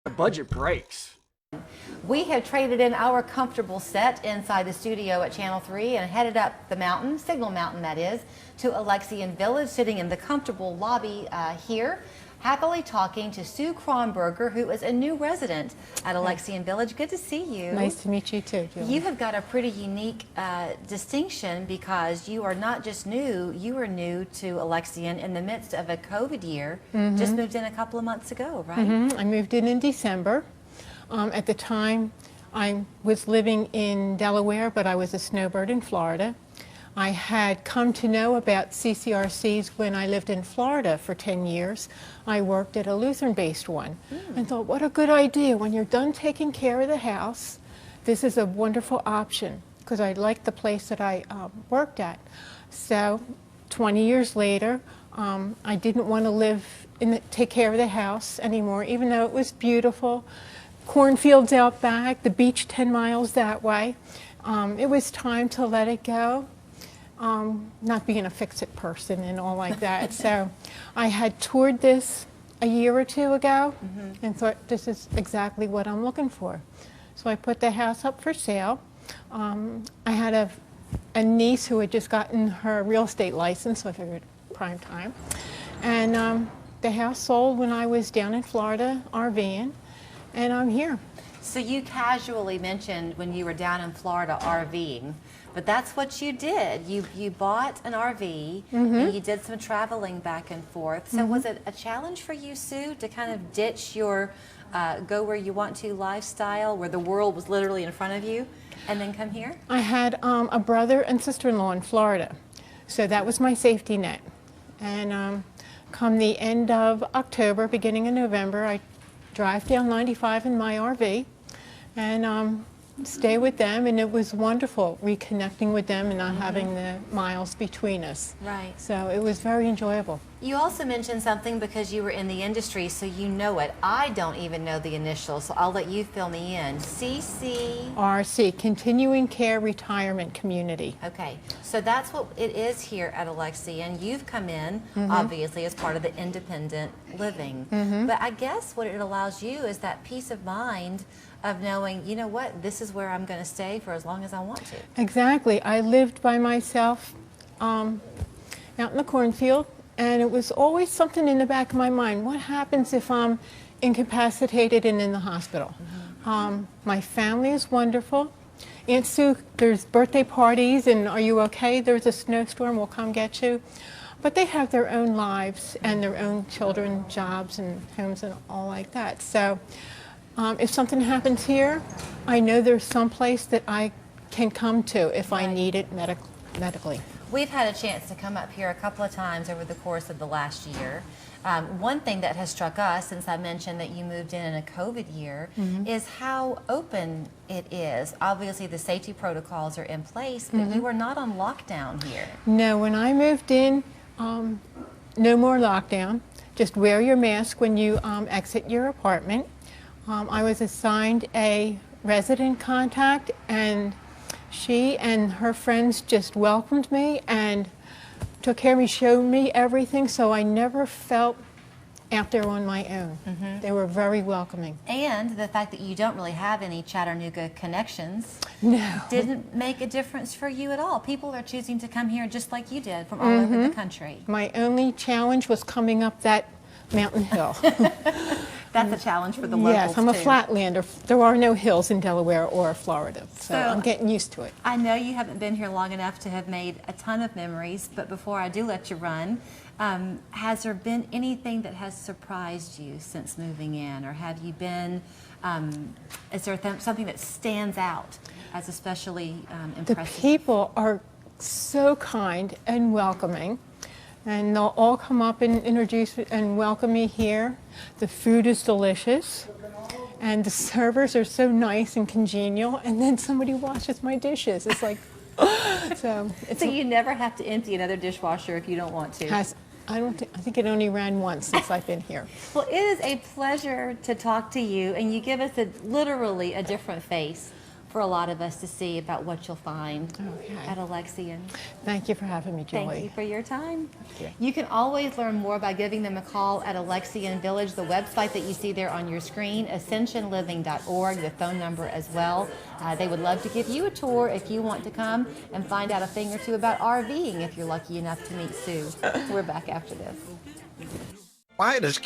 The budget breaks. We have traded in our comfortable set inside the studio at Channel 3 and headed up the mountain, Signal Mountain that is, to Alexian Village, sitting in the comfortable lobby here, happily talking to Sue Kronberger, who is a new resident at Alexian Village. Good to see you. Nice to meet you too, Julie. You have got a pretty unique distinction because you are not just new, you are new to Alexian in the midst of a COVID year. Just moved in a couple of months ago, right? I moved in December. At the time, I was living in Delaware, but I was a snowbird in Florida. I had come to know about CCRCs when I lived in Florida for 10 years. I worked at a Lutheran-based one and thought, what a good idea. When you're done taking care of the house, this is a wonderful option, because I liked the place that I worked at. So 20 years later, I didn't want to take care of the house anymore, even though it was beautiful. Cornfields out back, the beach 10 miles that way. It was time to let it go. Not being a fix-it person and all like that. So I had toured this a year or two ago and thought, this is exactly what I'm looking for. So I put the house up for sale. I had a niece who had just gotten her real estate license, so I figured prime time. And the house sold when I was down in Florida RVing, and I'm here. So you casually mentioned when you were down in Florida RVing, but that's what you did. You bought an RV and you did some traveling back and forth. So was it a challenge for you, Sue, to kind of ditch your go where you want to lifestyle, where the world was literally in front of you, and then come here? I had a brother and sister-in-law in Florida, so that was my safety net. And come the end of October, beginning of November, I drive down 95 in my RV and stay with them, and it was wonderful reconnecting with them and not having the miles between us. Right. So it was very enjoyable. You also mentioned something because you were in the industry, so you know it. I don't even know the initials, so I'll let you fill me in. CC? RC, Continuing Care Retirement Community. Okay, so that's what it is here at Alexian. You've come in, obviously, as part of the independent living. But I guess what it allows you is that peace of mind of knowing, you know what, this is where I'm going to stay for as long as I want to. Exactly. I lived by myself out in the cornfield, and it was always something in the back of my mind. What happens if I'm incapacitated and in the hospital? My family is wonderful. Aunt Sue, there's birthday parties, and are you okay? There's a snowstorm, we'll come get you. But they have their own lives and their own children, jobs, and homes, and all like that. So if something happens here, I know there's some place that I can come to if I need it medically. We've had a chance to come up here a couple of times over the course of the last year. One thing that has struck us, since I mentioned that you moved in a COVID year, is how open it is. Obviously, the safety protocols are in place, but you are not on lockdown here. No, when I moved in, no more lockdown. Just wear your mask when you exit your apartment. I was assigned a resident contact, and she and her friends just welcomed me and took care of me, showed me everything, so I never felt out there on my own. They were very welcoming. And the fact that you don't really have any Chattanooga connections didn't make a difference for you at all. People are choosing to come here just like you did from all over the country. My only challenge was coming up that mountain hill. That's a challenge for the locals, yes, I'm a too. flatlander. There are no hills in Delaware or Florida, so I'm getting used to it. I know you haven't been here long enough to have made a ton of memories, but before I do let you run, has there been anything that has surprised you since moving in, or have you been, is there something that stands out as especially impressive? The people are so kind and welcoming. And they'll all come up and introduce and welcome me here. The food is delicious, and the servers are so nice and congenial. And then somebody washes my dishes. It's like, so you never have to empty another dishwasher if you don't want to. I think it only ran once since I've been here. Well, it is a pleasure to talk to you, and you give us literally a different face for a lot of us to see about what you'll find Okay. at Alexian. Thank you for having me, Julie. Thank you for your time. you. You can always learn more by giving them a call at Alexian Village, the website that you see there on your screen, ascensionliving.org, the phone number as well. They would love to give you a tour if you want to come and find out a thing or two about RVing if you're lucky enough to meet Sue. We're back after this. Why does